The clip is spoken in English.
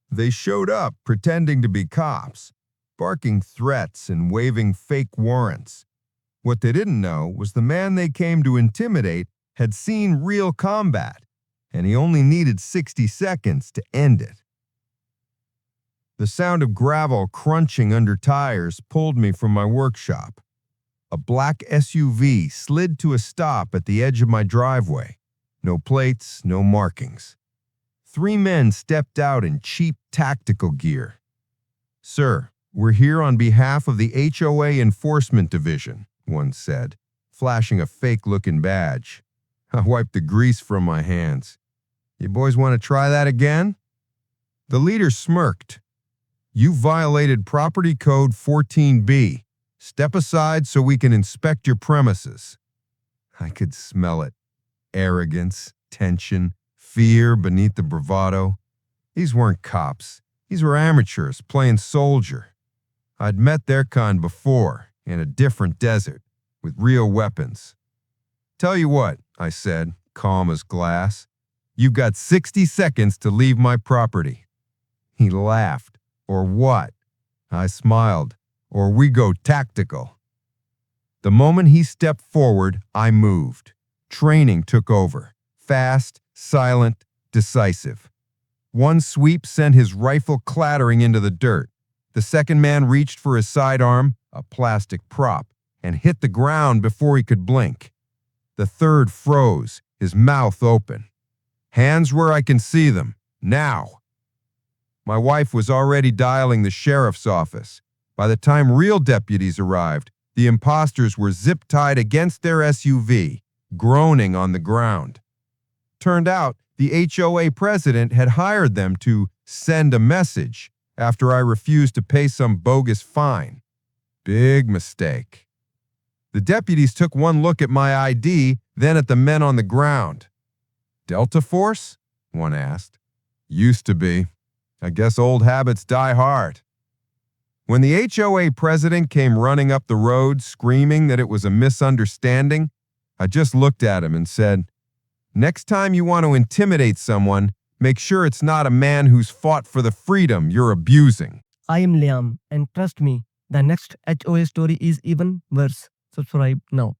They showed up pretending to be cops, barking threats and waving fake warrants. What they didn't know was the man they came to intimidate had seen real combat, and he only needed 60 seconds to end it. The sound of gravel crunching under tires pulled me from my workshop. A black SUV slid to a stop at the edge of my driveway. No plates, no markings. 3 men stepped out in cheap tactical gear. "Sir, we're here on behalf of the HOA Enforcement Division," one said, flashing a fake-looking badge. I wiped the grease from my hands. "You boys want to try that again?" The leader smirked. "You violated Property Code 14B. Step aside so we can inspect your premises." I could smell it. Arrogance, tension, fear beneath the bravado. These weren't cops. These were amateurs playing soldier. I'd met their kind before, in a different desert, with real weapons. "Tell you what," I said, calm as glass. "You've got 60 seconds to leave my property." He laughed. "Or what?" I smiled. "Or we go tactical." The moment he stepped forward, I moved. Training took over. Fast, silent, decisive. One sweep sent his rifle clattering into the dirt. The second man reached for his sidearm, a plastic prop, and hit the ground before he could blink. The third froze, his mouth open. "Hands where I can see them. Now!" My wife was already dialing the sheriff's office. By the time real deputies arrived, the imposters were zip-tied against their SUV, groaning on the ground. Turned out, the HOA president had hired them to send a message after I refused to pay some bogus fine. Big mistake. The deputies took one look at my ID, then at the men on the ground. "Delta Force?" one asked. "Used to be. I guess old habits die hard." When the HOA president came running up the road screaming that it was a misunderstanding, I just looked at him and said, "Next time you want to intimidate someone, make sure it's not a man who's fought for the freedom you're abusing." I am Liam, and trust me, the next HOA story is even worse. Subscribe now.